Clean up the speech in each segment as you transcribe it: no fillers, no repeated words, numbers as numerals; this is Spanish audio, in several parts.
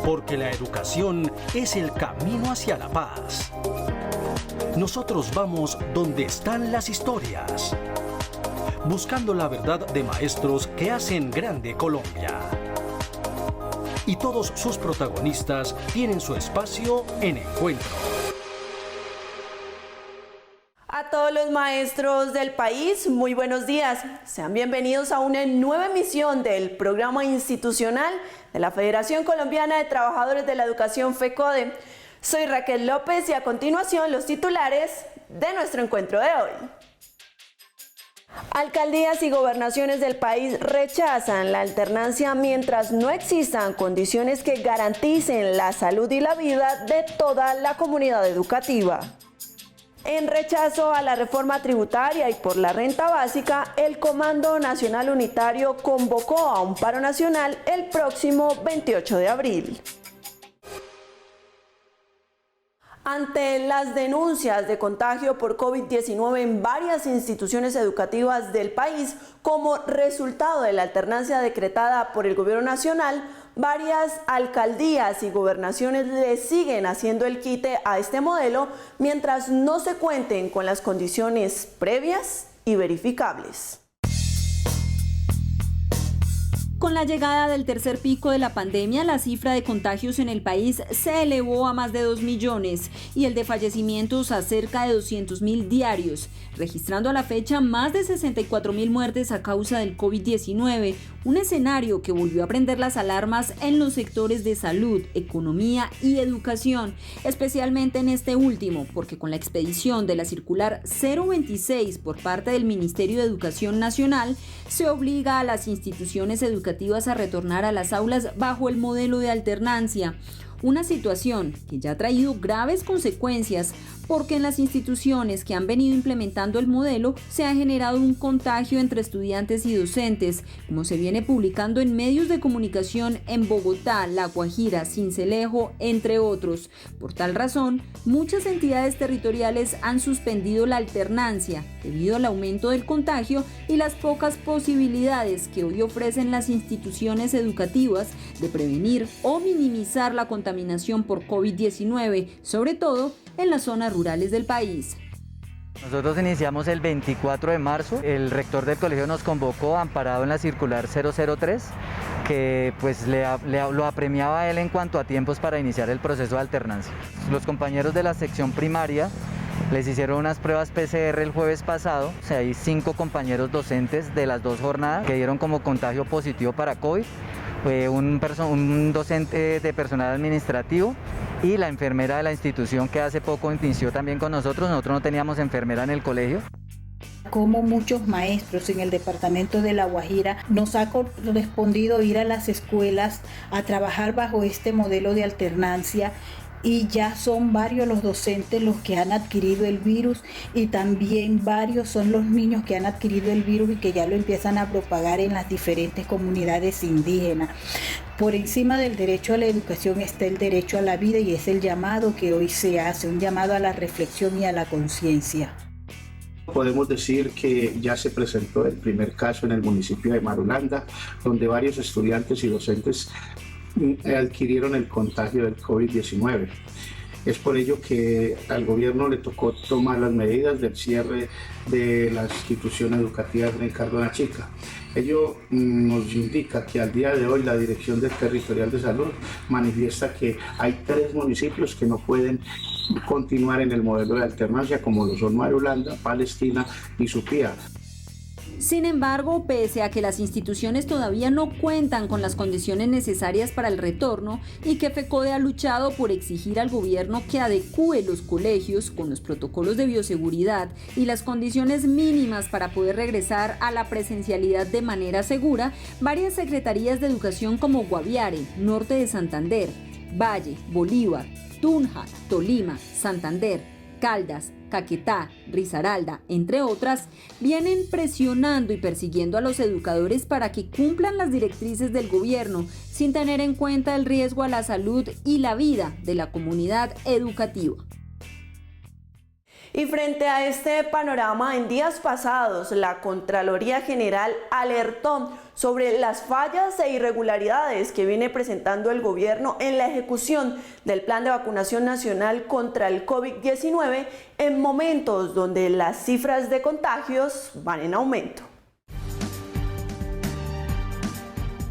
Porque la educación es el camino hacia la paz. Nosotros vamos donde están las historias, buscando la verdad de maestros que hacen grande Colombia. Y todos sus protagonistas tienen su espacio en Encuentro. A todos los maestros del país, muy buenos días. Sean bienvenidos a una nueva emisión del programa institucional de la Federación Colombiana de Trabajadores de la Educación FECODE. Soy Raquel López y a continuación los titulares de nuestro encuentro de hoy. Alcaldías y gobernaciones del país rechazan la alternancia mientras no existan condiciones que garanticen la salud y la vida de toda la comunidad educativa. En rechazo a la reforma tributaria y por la renta básica, el Comando Nacional Unitario convocó a un paro nacional el próximo 28 de abril. Ante las denuncias de contagio por COVID-19 en varias instituciones educativas del país, como resultado de la alternancia decretada por el Gobierno Nacional, varias alcaldías y gobernaciones le siguen haciendo el quite a este modelo mientras no se cuenten con las condiciones previas y verificables. Con la llegada del tercer pico de la pandemia, la cifra de contagios en el país se elevó a más de 2 millones y el de fallecimientos a cerca de 200.000 diarios, registrando a la fecha más de 64.000 muertes a causa del COVID-19, un escenario que volvió a prender las alarmas en los sectores de salud, economía y educación, especialmente en este último, porque con la expedición de la circular 026 por parte del Ministerio de Educación Nacional, se obliga a las instituciones educativas a retornar a las aulas bajo el modelo de alternancia, una situación que ya ha traído graves consecuencias porque en las instituciones que han venido implementando el modelo se ha generado un contagio entre estudiantes y docentes, como se viene publicando en medios de comunicación en Bogotá, La Guajira, Sincelejo, entre otros. Por tal razón, muchas entidades territoriales han suspendido la alternancia debido al aumento del contagio y las pocas posibilidades que hoy ofrecen las instituciones educativas de prevenir o minimizar la contaminación por COVID-19, sobre todo en las zonas rurales del país. Nosotros iniciamos el 24 de marzo, el rector del colegio nos convocó amparado en la circular 003, que pues lo apremiaba a él en cuanto a tiempos para iniciar el proceso de alternancia. Los compañeros de la sección primaria les hicieron unas pruebas PCR el jueves pasado, o sea, hay 5 compañeros docentes de las 2 jornadas que dieron como contagio positivo para COVID. Un docente de personal administrativo y la enfermera de la institución que hace poco inició también con nosotros. Nosotros no teníamos enfermera en el colegio. Como muchos maestros en el departamento de La Guajira nos ha correspondido ir a las escuelas a trabajar bajo este modelo de alternancia. Y ya son varios los docentes los que han adquirido el virus y también varios son los niños que han adquirido el virus y que ya lo empiezan a propagar en las diferentes comunidades indígenas. Por encima del derecho a la educación está el derecho a la vida y es el llamado que hoy se hace, un llamado a la reflexión y a la conciencia. Podemos decir que ya se presentó el primer caso en el municipio de Marulanda, donde varios estudiantes y docentes adquirieron el contagio del COVID-19. Es por ello que al gobierno le tocó tomar las medidas del cierre de la institución educativa Ricardo Nachica. Ello nos indica que al día de hoy la Dirección Territorial de Salud manifiesta que hay 3 municipios que no pueden continuar en el modelo de alternancia, como lo son Marulanda, Palestina y Supía. Sin embargo, pese a que las instituciones todavía no cuentan con las condiciones necesarias para el retorno y que FECODE ha luchado por exigir al gobierno que adecúe los colegios con los protocolos de bioseguridad y las condiciones mínimas para poder regresar a la presencialidad de manera segura, varias secretarías de educación como Guaviare, Norte de Santander, Valle, Bolívar, Tunja, Tolima, Santander, Caldas, Caquetá, Risaralda, entre otras, vienen presionando y persiguiendo a los educadores para que cumplan las directrices del gobierno sin tener en cuenta el riesgo a la salud y la vida de la comunidad educativa. Y frente a este panorama, en días pasados, la Contraloría General alertó sobre las fallas e irregularidades que viene presentando el gobierno en la ejecución del Plan de Vacunación Nacional contra el COVID-19 en momentos donde las cifras de contagios van en aumento.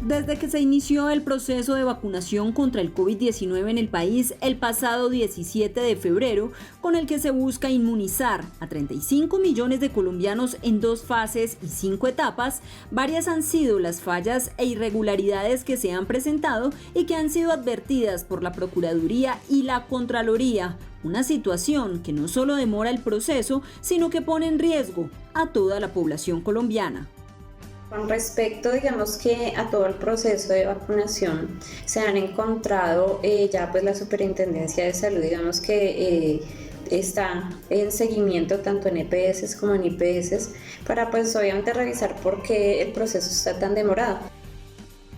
Desde que se inició el proceso de vacunación contra el COVID-19 en el país el pasado 17 de febrero, con el que se busca inmunizar a 35 millones de colombianos en 2 fases y 5 etapas, varias han sido las fallas e irregularidades que se han presentado y que han sido advertidas por la Procuraduría y la Contraloría. Una situación que no solo demora el proceso, sino que pone en riesgo a toda la población colombiana. Con respecto, digamos que a todo el proceso de vacunación, se han encontrado ya pues la Superintendencia de Salud, digamos que está en seguimiento tanto en EPS como en IPS para pues obviamente revisar por qué el proceso está tan demorado.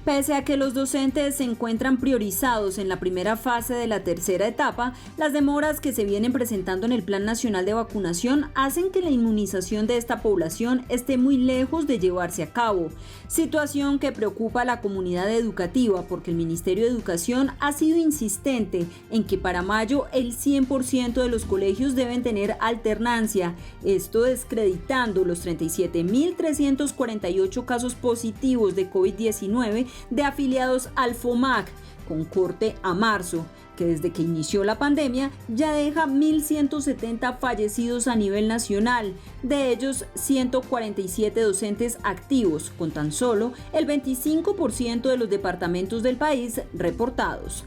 Pese a que los docentes se encuentran priorizados en la primera fase de la tercera etapa, las demoras que se vienen presentando en el Plan Nacional de Vacunación hacen que la inmunización de esta población esté muy lejos de llevarse a cabo, situación que preocupa a la comunidad educativa porque el Ministerio de Educación ha sido insistente en que para mayo el 100% de los colegios deben tener alternancia, esto descreditando los 37.348 casos positivos de COVID-19 de afiliados al FOMAC, con corte a marzo, que desde que inició la pandemia ya deja 1.170 fallecidos a nivel nacional, de ellos 147 docentes activos, con tan solo el 25% de los departamentos del país reportados.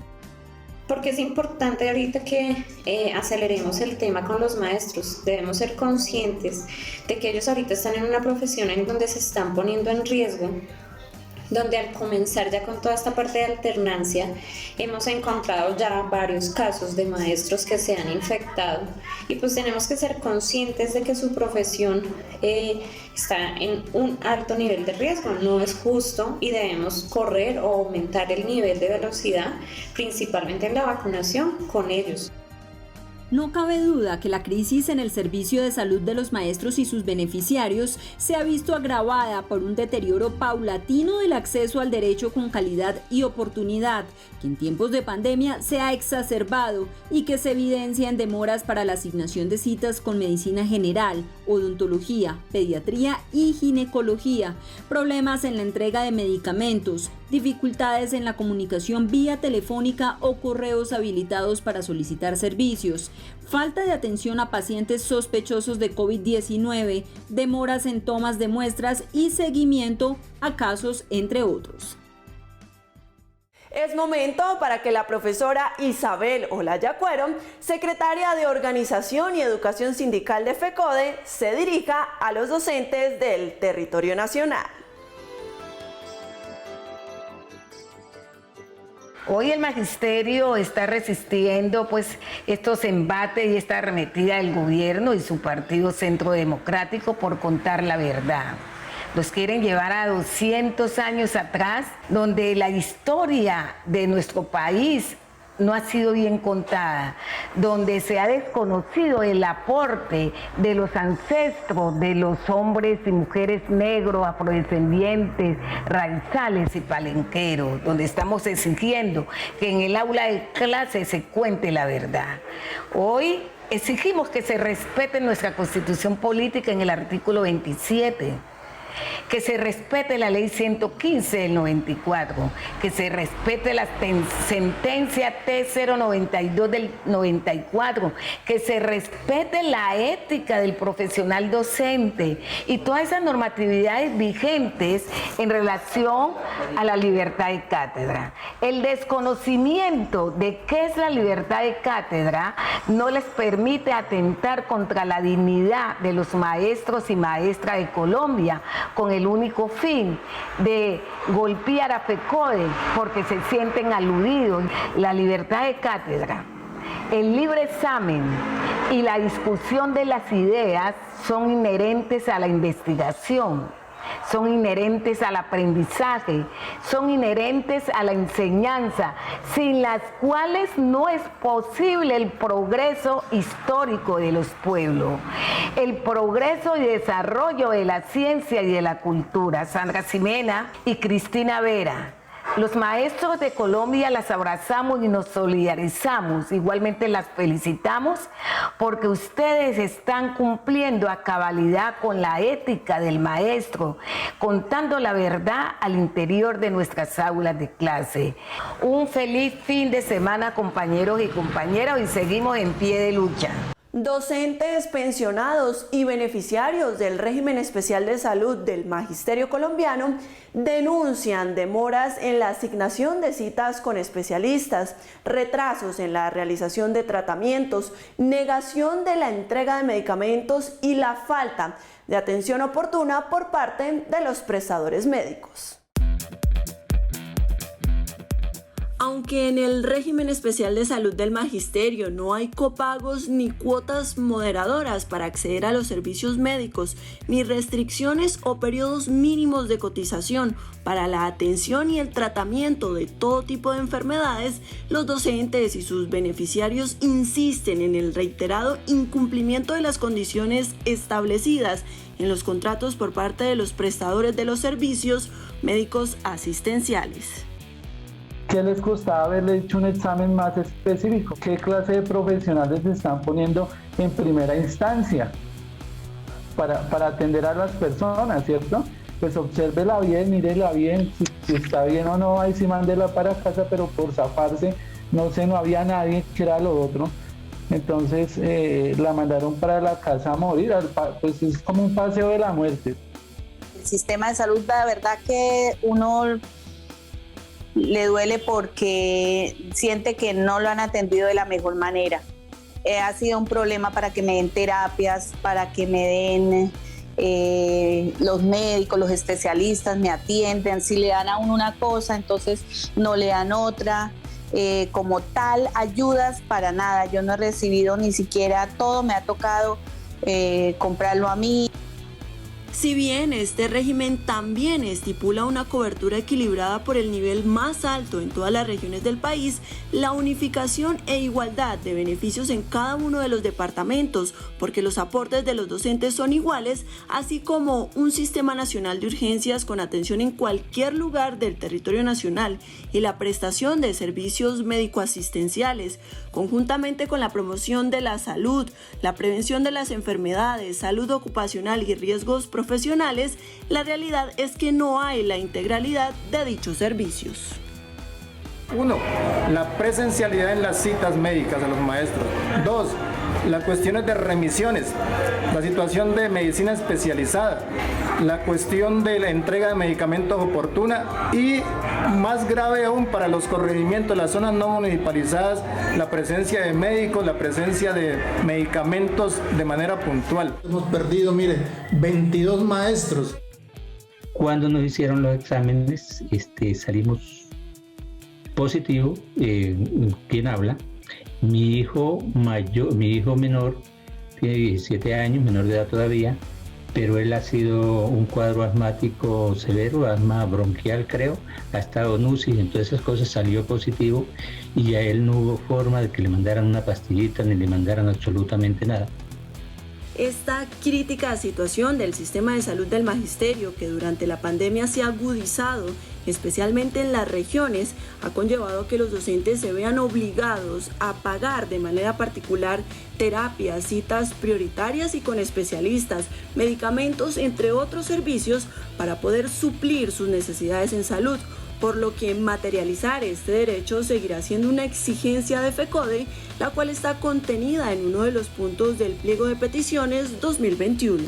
Porque es importante ahorita que aceleremos el tema con los maestros. Debemos ser conscientes de que ellos ahorita están en una profesión en donde se están poniendo en riesgo, donde al comenzar ya con toda esta parte de alternancia hemos encontrado ya varios casos de maestros que se han infectado y pues tenemos que ser conscientes de que su profesión está en un alto nivel de riesgo, no es justo y debemos correr o aumentar el nivel de velocidad, principalmente en la vacunación con ellos. No cabe duda que la crisis en el servicio de salud de los maestros y sus beneficiarios se ha visto agravada por un deterioro paulatino del acceso al derecho con calidad y oportunidad, que en tiempos de pandemia se ha exacerbado y que se evidencia en demoras para la asignación de citas con medicina general, odontología, pediatría y ginecología, problemas en la entrega de medicamentos, dificultades en la comunicación vía telefónica o correos habilitados para solicitar servicios, falta de atención a pacientes sospechosos de COVID-19, demoras en tomas de muestras y seguimiento a casos, entre otros. Es momento para que la profesora Isabel Olaya Cuero, secretaria de Organización y Educación Sindical de FECODE, se dirija a los docentes del territorio nacional. Hoy el magisterio está resistiendo pues estos embates y esta arremetida del gobierno y su partido Centro Democrático por contar la verdad. Los quieren llevar a 200 años atrás, donde la historia de nuestro país no ha sido bien contada, donde se ha desconocido el aporte de los ancestros de los hombres y mujeres negros, afrodescendientes, raizales y palenqueros, donde estamos exigiendo que en el aula de clase se cuente la verdad. Hoy exigimos que se respete nuestra Constitución Política en el artículo 27, que se respete la ley 115 del 94, que se respete la sentencia T092 del 94, que se respete la ética del profesional docente y todas esas normatividades vigentes en relación a la libertad de cátedra. El desconocimiento de qué es la libertad de cátedra no les permite atentar contra la dignidad de los maestros y maestras de Colombia, con el único fin de golpear a FECODE porque se sienten aludidos. La libertad de cátedra, el libre examen y la discusión de las ideas son inherentes a la investigación. son inherentes al aprendizaje, son inherentes a la enseñanza, sin las cuales no es posible el progreso histórico de los pueblos, el progreso y desarrollo de la ciencia y de la cultura. Sandra Ximena y Cristina Vera. Los maestros de Colombia las abrazamos y nos solidarizamos, igualmente las felicitamos porque ustedes están cumpliendo a cabalidad con la ética del maestro, contando la verdad al interior de nuestras aulas de clase. Un feliz fin de semana, compañeros y compañeras, y seguimos en pie de lucha. Docentes, pensionados y beneficiarios del régimen especial de salud del Magisterio colombiano denuncian demoras en la asignación de citas con especialistas, retrasos en la realización de tratamientos, negación de la entrega de medicamentos y la falta de atención oportuna por parte de los prestadores médicos. Aunque en el régimen especial de salud del Magisterio no hay copagos ni cuotas moderadoras para acceder a los servicios médicos, ni restricciones o periodos mínimos de cotización para la atención y el tratamiento de todo tipo de enfermedades, los docentes y sus beneficiarios insisten en el reiterado incumplimiento de las condiciones establecidas en los contratos por parte de los prestadores de los servicios médicos asistenciales. ¿Qué les costaba haberle hecho un examen más específico? ¿Qué clase de profesionales se están poniendo en primera instancia para atender a las personas, cierto? Pues obsérvela bien, mírela bien, si está bien o no, ahí sí mándela para casa, pero por zafarse, no sé, no había nadie que era lo otro. Entonces la mandaron para la casa a morir, pues es como un paseo de la muerte. El sistema de salud, la verdad que uno le duele porque siente que no lo han atendido de la mejor manera. Ha sido un problema para que me den terapias, para que me den los médicos, los especialistas me atienden. Si le dan a uno una cosa, entonces no le dan otra. Como tal, ayudas para nada. Yo no he recibido ni siquiera, todo me ha tocado comprarlo a mí. Si bien este régimen también estipula una cobertura equilibrada por el nivel más alto en todas las regiones del país, la unificación e igualdad de beneficios en cada uno de los departamentos, porque los aportes de los docentes son iguales, así como un sistema nacional de urgencias con atención en cualquier lugar del territorio nacional y la prestación de servicios médico-asistenciales, conjuntamente con la promoción de la salud, la prevención de las enfermedades, salud ocupacional y riesgos profesionales, la realidad es que no hay la integralidad de dichos servicios. 1. La presencialidad en las citas médicas a los maestros. 2. Las cuestiones de remisiones, la situación de medicina especializada, la cuestión de la entrega de medicamentos oportuna y, más grave aún, para los corregimientos, las zonas no municipalizadas, la presencia de médicos, la presencia de medicamentos de manera puntual. Hemos perdido, mire, 22 maestros. Cuando nos hicieron los exámenes, salimos positivo. ¿Quién habla? Mi hijo menor tiene 17 años, menor de edad todavía, pero él ha sido un cuadro asmático severo, asma bronquial creo, ha estado en UCI, entonces esas cosas salió positivo y a él no hubo forma de que le mandaran una pastillita ni le mandaran absolutamente nada. Esta crítica situación del sistema de salud del Magisterio, que durante la pandemia se ha agudizado, especialmente en las regiones, ha conllevado que los docentes se vean obligados a pagar de manera particular terapias, citas prioritarias y con especialistas, medicamentos, entre otros servicios, para poder suplir sus necesidades en salud, por lo que materializar este derecho seguirá siendo una exigencia de FECODE, la cual está contenida en uno de los puntos del pliego de peticiones 2021.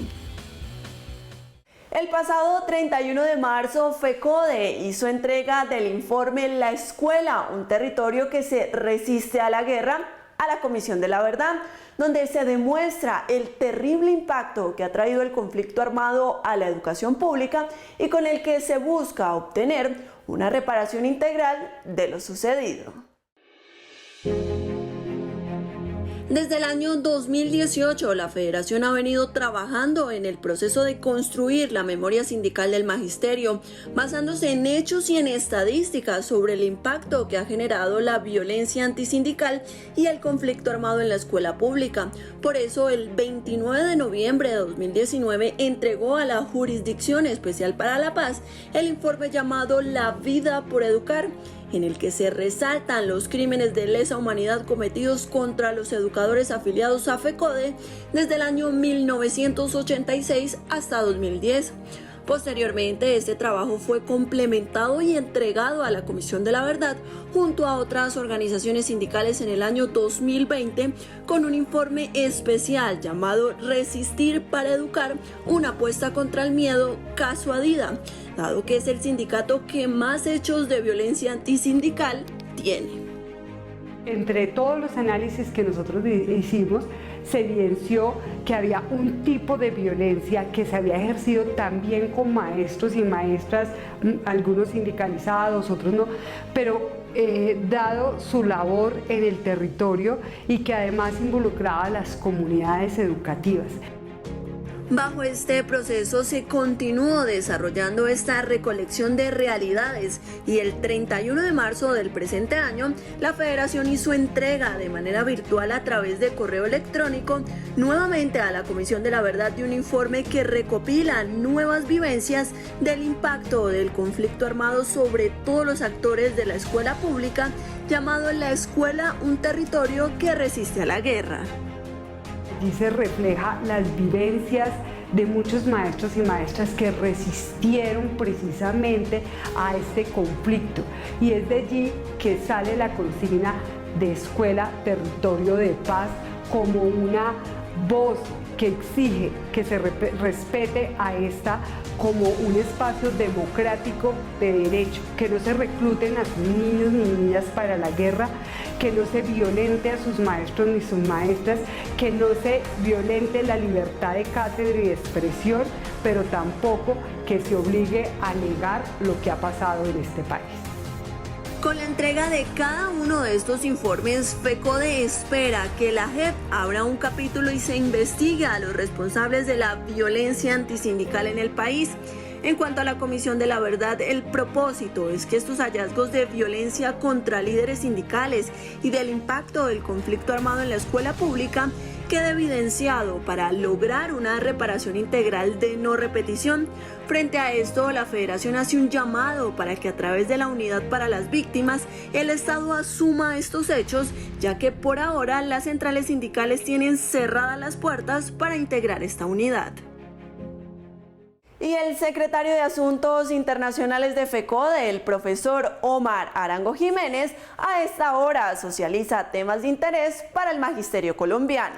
El pasado 31 de marzo, FECODE hizo entrega del informe La Escuela, un territorio que se resiste a la guerra, a la Comisión de la Verdad, donde se demuestra el terrible impacto que ha traído el conflicto armado a la educación pública y con el que se busca obtener una reparación integral de lo sucedido. Desde el año 2018, la Federación ha venido trabajando en el proceso de construir la memoria sindical del magisterio, basándose en hechos y en estadísticas sobre el impacto que ha generado la violencia antisindical y el conflicto armado en la escuela pública. Por eso, el 29 de noviembre de 2019 entregó a la Jurisdicción Especial para la Paz el informe llamado La Vida por Educar, en el que se resaltan los crímenes de lesa humanidad cometidos contra los educadores afiliados a FECODE desde el año 1986 hasta 2010. Posteriormente, este trabajo fue complementado y entregado a la Comisión de la Verdad junto a otras organizaciones sindicales en el año 2020 con un informe especial llamado Resistir para Educar, una apuesta contra el miedo, caso Adida, dado que es el sindicato que más hechos de violencia antisindical tiene. Entre todos los análisis que nosotros hicimos, se evidenció que había un tipo de violencia que se había ejercido también con maestros y maestras, algunos sindicalizados, otros no, pero dado su labor en el territorio y que además involucraba a las comunidades educativas. Bajo este proceso se continuó desarrollando esta recolección de realidades y el 31 de marzo del presente año, la Federación hizo entrega de manera virtual a través de correo electrónico nuevamente a la Comisión de la Verdad de un informe que recopila nuevas vivencias del impacto del conflicto armado sobre todos los actores de la escuela pública, llamado La Escuela, un territorio que resiste a la guerra. Allí se refleja las vivencias de muchos maestros y maestras que resistieron precisamente a este conflicto. Y es de allí que sale la consigna de Escuela, Territorio de Paz como una voz que exige que se respete a esta como un espacio democrático de derecho, que no se recluten a sus niños ni niñas para la guerra, que no se violente a sus maestros ni sus maestras, que no se violente la libertad de cátedra y de expresión, pero tampoco que se obligue a negar lo que ha pasado en este país. Con la entrega de cada uno de estos informes, FECODE espera que la JEP abra un capítulo y se investigue a los responsables de la violencia antisindical en el país. En cuanto a la Comisión de la Verdad, el propósito es que estos hallazgos de violencia contra líderes sindicales y del impacto del conflicto armado en la escuela pública quede evidenciado para lograr una reparación integral de no repetición. Frente a esto, la Federación hace un llamado para que a través de la Unidad para las Víctimas, el Estado asuma estos hechos, ya que por ahora las centrales sindicales tienen cerradas las puertas para integrar esta unidad. Y el secretario de Asuntos Internacionales de FECODE, el profesor Omar Arango Jiménez, a esta hora socializa temas de interés para el magisterio colombiano.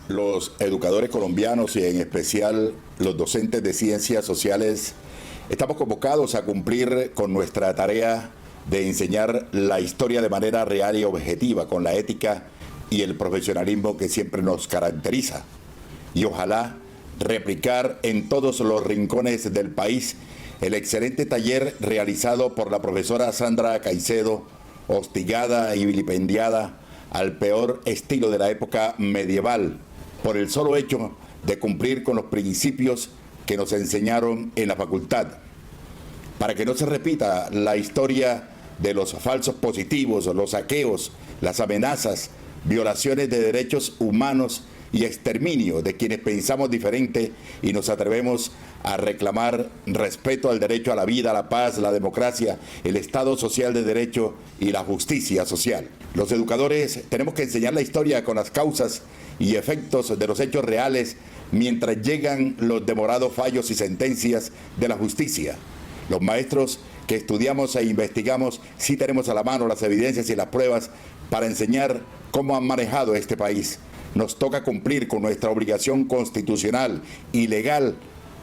Los educadores colombianos y en especial los docentes de ciencias sociales estamos convocados a cumplir con nuestra tarea de enseñar la historia de manera real y objetiva, con la ética y el profesionalismo que siempre nos caracteriza. Y ojalá replicar en todos los rincones del país el excelente taller realizado por la profesora Sandra Caicedo, hostigada y vilipendiada al peor estilo de la época medieval, por el solo hecho de cumplir con los principios que nos enseñaron en la facultad. Para que no se repita la historia de los falsos positivos, los saqueos, las amenazas, violaciones de derechos humanos y exterminio de quienes pensamos diferente y nos atrevemos a reclamar respeto al derecho a la vida, a la paz, la democracia, el Estado social de derecho y la justicia social. Los educadores tenemos que enseñar la historia con las causas y efectos de los hechos reales mientras llegan los demorados fallos y sentencias de la justicia. Los maestros que estudiamos e investigamos sí tenemos a la mano las evidencias y las pruebas para enseñar cómo han manejado este país. Nos toca cumplir con nuestra obligación constitucional y legal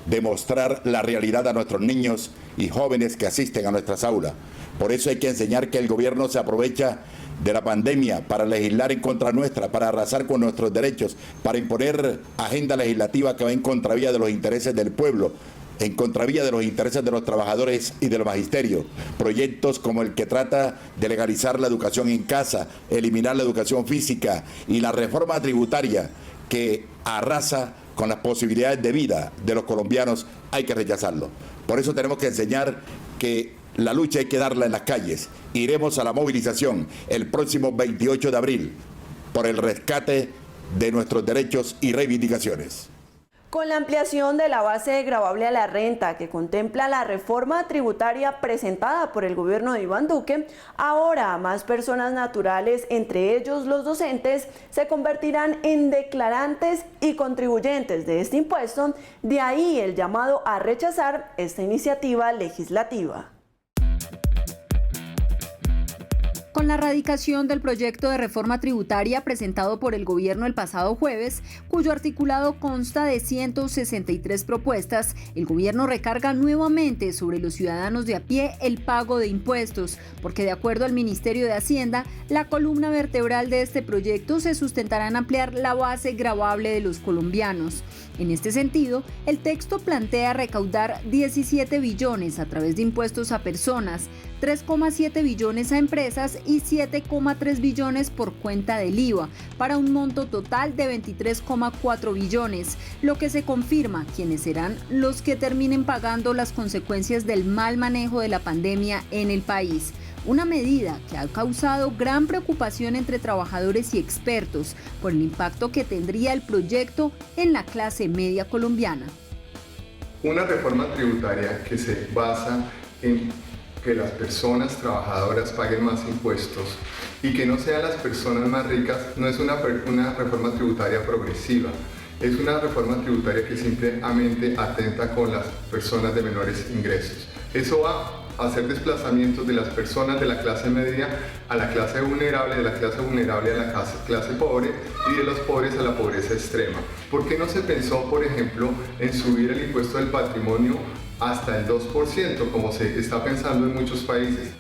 de mostrar la realidad a nuestros niños y jóvenes que asisten a nuestras aulas. Por eso hay que enseñar que el gobierno se aprovecha de la pandemia para legislar en contra nuestra, para arrasar con nuestros derechos, para imponer agenda legislativa que va en contravía de los intereses del pueblo, en contravía de los intereses de los trabajadores y del magisterio. Proyectos como el que trata de legalizar la educación en casa, eliminar la educación física y la reforma tributaria que arrasa con las posibilidades de vida de los colombianos, hay que rechazarlo. Por eso tenemos que enseñar que la lucha hay que darla en las calles. Iremos a la movilización el próximo 28 de abril por el rescate de nuestros derechos y reivindicaciones. Con la ampliación de la base gravable a la renta que contempla la reforma tributaria presentada por el gobierno de Iván Duque, ahora más personas naturales, entre ellos los docentes, se convertirán en declarantes y contribuyentes de este impuesto, de ahí el llamado a rechazar esta iniciativa legislativa. Con la radicación del proyecto de reforma tributaria presentado por el gobierno el pasado jueves, cuyo articulado consta de 163 propuestas, el gobierno recarga nuevamente sobre los ciudadanos de a pie el pago de impuestos, porque de acuerdo al Ministerio de Hacienda, la columna vertebral de este proyecto se sustentará en ampliar la base gravable de los colombianos. En este sentido, el texto plantea recaudar 17 billones a través de impuestos a personas, 3,7 billones a empresas y 7,3 billones por cuenta del IVA, para un monto total de 23,4 billones, lo que se confirma quienes serán los que terminen pagando las consecuencias del mal manejo de la pandemia en el país. Una medida que ha causado gran preocupación entre trabajadores y expertos por el impacto que tendría el proyecto en la clase media colombiana. Una reforma tributaria que se basa en que las personas trabajadoras paguen más impuestos y que no sean las personas más ricas no es una reforma tributaria progresiva. Es una reforma tributaria que simplemente atenta con las personas de menores ingresos. Eso va a hacer desplazamientos de las personas de la clase media a la clase vulnerable, de la clase vulnerable a la clase pobre y de los pobres a la pobreza extrema. ¿Por qué no se pensó, por ejemplo, en subir el impuesto del patrimonio hasta el 2%, como se está pensando en muchos países?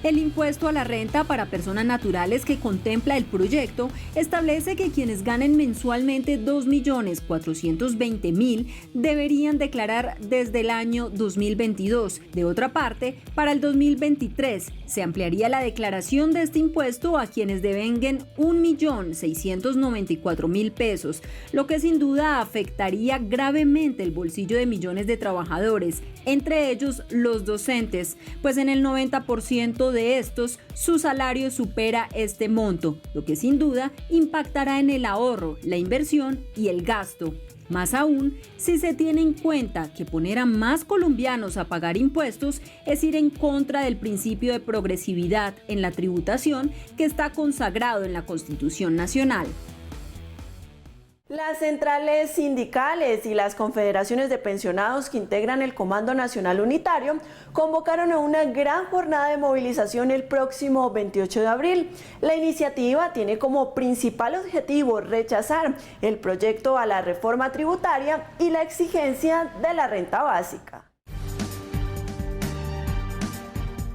El impuesto a la renta para personas naturales que contempla el proyecto establece que quienes ganen mensualmente 2.420.000 deberían declarar desde el año 2022. De otra parte, para el 2023 se ampliaría la declaración de este impuesto a quienes devenguen 1.694.000 pesos, lo que sin duda afectaría gravemente el bolsillo de millones de trabajadores, entre ellos los docentes, pues en el 90% de estos su salario supera este monto, lo que sin duda impactará en el ahorro, la inversión y el gasto. Más aún, si se tiene en cuenta que poner a más colombianos a pagar impuestos es ir en contra del principio de progresividad en la tributación que está consagrado en la Constitución Nacional. Las centrales sindicales y las confederaciones de pensionados que integran el Comando Nacional Unitario convocaron a una gran jornada de movilización el próximo 28 de abril. La iniciativa tiene como principal objetivo rechazar el proyecto a la reforma tributaria y la exigencia de la renta básica.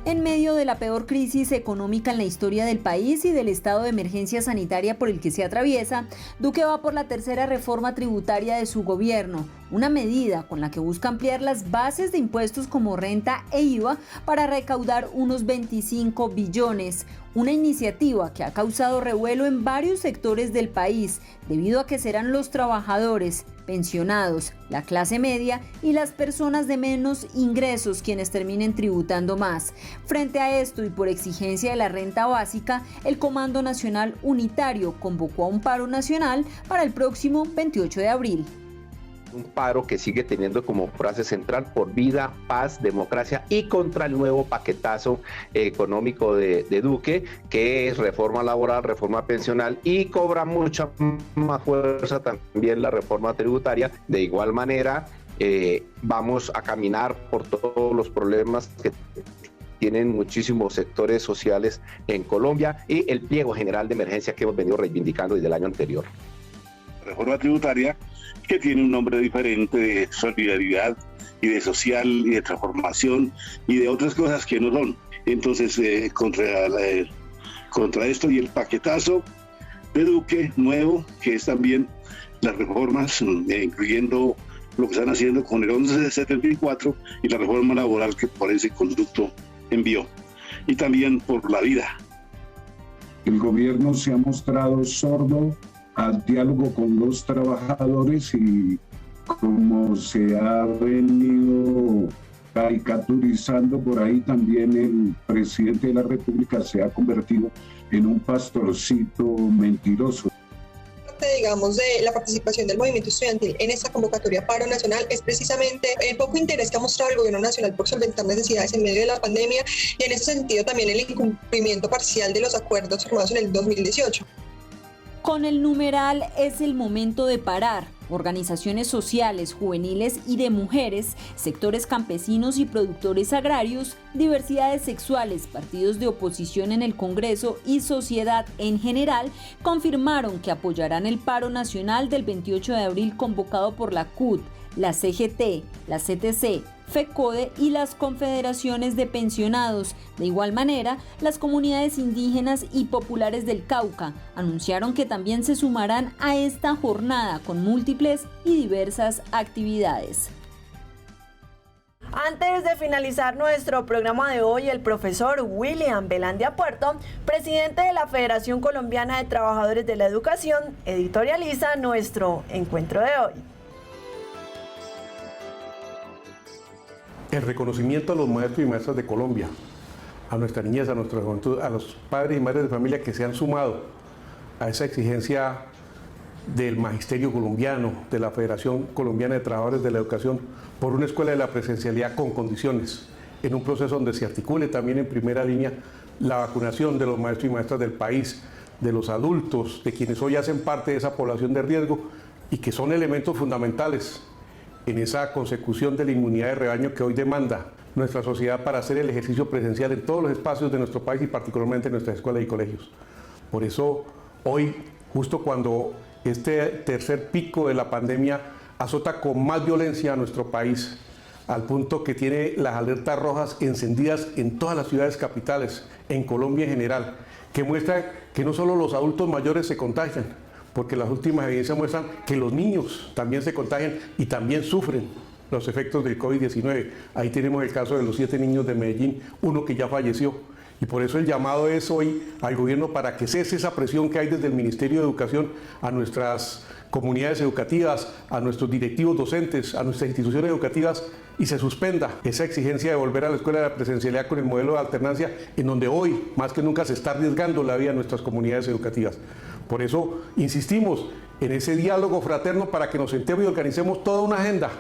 En medio de la peor crisis económica en la historia del país y del estado de emergencia sanitaria por el que se atraviesa, Duque va por la tercera reforma tributaria de su gobierno, una medida con la que busca ampliar las bases de impuestos como renta e IVA para recaudar unos 25 billones. Una iniciativa que ha causado revuelo en varios sectores del país, debido a que serán los trabajadores, pensionados, la clase media y las personas de menos ingresos quienes terminen tributando más. Frente a esto y por exigencia de la renta básica, el Comando Nacional Unitario convocó a un paro nacional para el próximo 28 de abril. Un paro que sigue teniendo como frase central por vida, paz, democracia y contra el nuevo paquetazo económico de Duque, que es reforma laboral, reforma pensional y cobra mucha más fuerza también la reforma tributaria. De igual manera, vamos a caminar por todos los problemas que tienen muchísimos sectores sociales en Colombia y el pliego general de emergencia que hemos venido reivindicando desde el año anterior. Reforma tributaria que tiene un nombre diferente de solidaridad y de social y de transformación y de otras cosas que no son. Entonces, contra esto y el paquetazo de Duque nuevo, que es también las reformas, incluyendo lo que están haciendo con el 1174 y la reforma laboral que por ese conducto envió, y también por la vida. El gobierno se ha mostrado sordo al diálogo con los trabajadores y como se ha venido caricaturizando por ahí, también el presidente de la República se ha convertido en un pastorcito mentiroso. Digamos, de la participación del movimiento estudiantil en esta convocatoria paro nacional es precisamente el poco interés que ha mostrado el gobierno nacional por solventar necesidades en medio de la pandemia, y en ese sentido también el incumplimiento parcial de los acuerdos firmados en el 2018. Con el numeral "es el momento de parar", organizaciones sociales, juveniles y de mujeres, sectores campesinos y productores agrarios, diversidades sexuales, partidos de oposición en el Congreso y sociedad en general confirmaron que apoyarán el paro nacional del 28 de abril convocado por la CUT, la CGT, la CTC, FECODE y las confederaciones de pensionados. De igual manera, las comunidades indígenas y populares del Cauca anunciaron que también se sumarán a esta jornada con múltiples y diversas actividades. Antes de finalizar nuestro programa de hoy, el profesor William Belandia Puerto, presidente de la Federación Colombiana de Trabajadores de la Educación, editorializa nuestro encuentro de hoy. El reconocimiento a los maestros y maestras de Colombia, a nuestra niñez, a nuestra juventud, a los padres y madres de familia que se han sumado a esa exigencia del magisterio colombiano, de la Federación Colombiana de Trabajadores de la Educación, por una escuela de la presencialidad con condiciones, en un proceso donde se articule también en primera línea la vacunación de los maestros y maestras del país, de los adultos, de quienes hoy hacen parte de esa población de riesgo y que son elementos fundamentales en esa consecución de la inmunidad de rebaño que hoy demanda nuestra sociedad para hacer el ejercicio presencial en todos los espacios de nuestro país y particularmente en nuestras escuelas y colegios. Por eso hoy, justo cuando este tercer pico de la pandemia azota con más violencia a nuestro país, al punto que tiene las alertas rojas encendidas en todas las ciudades capitales, en Colombia en general, que muestra que no solo los adultos mayores se contagian, porque las últimas evidencias muestran que los niños también se contagian y también sufren los efectos del COVID-19. Ahí tenemos el caso de los 7 niños de Medellín, uno que ya falleció. Y por eso el llamado es hoy al gobierno para que cese esa presión que hay desde el Ministerio de Educación a nuestras comunidades educativas, a nuestros directivos docentes, a nuestras instituciones educativas, y se suspenda esa exigencia de volver a la escuela de la presencialidad con el modelo de alternancia, en donde hoy, más que nunca, se está arriesgando la vida de nuestras comunidades educativas. Por eso insistimos en ese diálogo fraterno para que nos sentemos y organicemos toda una agenda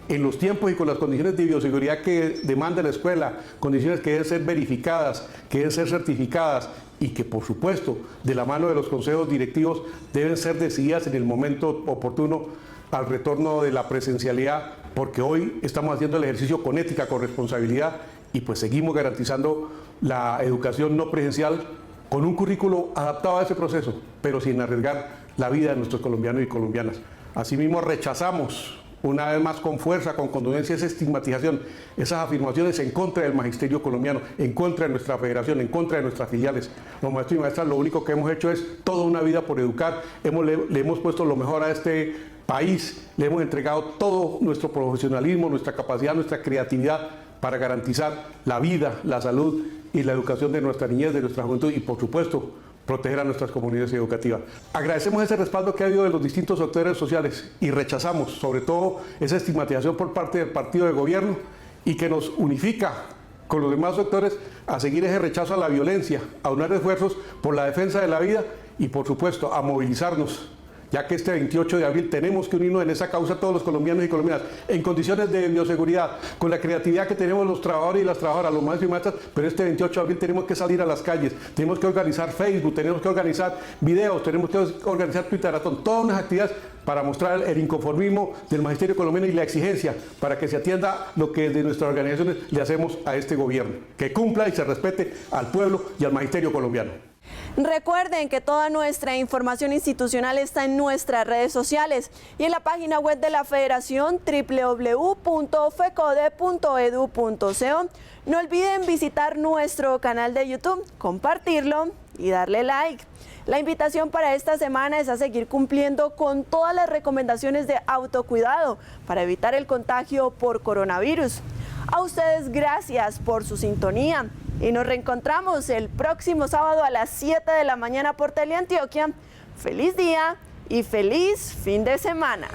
en los tiempos y con las condiciones de bioseguridad que demanda la escuela, condiciones que deben ser verificadas, que deben ser certificadas y que, por supuesto, de la mano de los consejos directivos deben ser decididas en el momento oportuno al retorno de la presencialidad, porque hoy estamos haciendo el ejercicio con ética, con responsabilidad y pues seguimos garantizando la educación no presencial con un currículo adaptado a ese proceso, pero sin arriesgar la vida de nuestros colombianos y colombianas. Asimismo, rechazamos una vez más con fuerza, con contundencia, esa estigmatización, esas afirmaciones en contra del magisterio colombiano, en contra de nuestra federación, en contra de nuestras filiales. Los maestros y maestras lo único que hemos hecho es toda una vida por educar, le hemos puesto lo mejor a este país, le hemos entregado todo nuestro profesionalismo, nuestra capacidad, nuestra creatividad para garantizar la vida, la salud y la educación de nuestra niñez, de nuestra juventud y, por supuesto, proteger a nuestras comunidades educativas. Agradecemos ese respaldo que ha habido de los distintos actores sociales y rechazamos, sobre todo, esa estigmatización por parte del partido de gobierno y que nos unifica con los demás sectores a seguir ese rechazo a la violencia, a unar esfuerzos por la defensa de la vida y, por supuesto, a movilizarnos, ya que este 28 de abril tenemos que unirnos en esa causa todos los colombianos y colombianas, en condiciones de bioseguridad, con la creatividad que tenemos los trabajadores y las trabajadoras, los maestros y maestras, pero este 28 de abril tenemos que salir a las calles, tenemos que organizar Facebook, tenemos que organizar videos, tenemos que organizar Twitteratón, todas unas actividades para mostrar el inconformismo del magisterio colombiano y la exigencia para que se atienda lo que desde nuestras organizaciones le hacemos a este gobierno, que cumpla y se respete al pueblo y al magisterio colombiano. Recuerden que toda nuestra información institucional está en nuestras redes sociales y en la página web de la Federación www.fecode.edu.co. No olviden visitar nuestro canal de YouTube, compartirlo y darle like. La invitación para esta semana es a seguir cumpliendo con todas las recomendaciones de autocuidado para evitar el contagio por coronavirus. A ustedes gracias por su sintonía y nos reencontramos el próximo sábado a las 7 de la mañana por Teleantioquia. Feliz día y feliz fin de semana.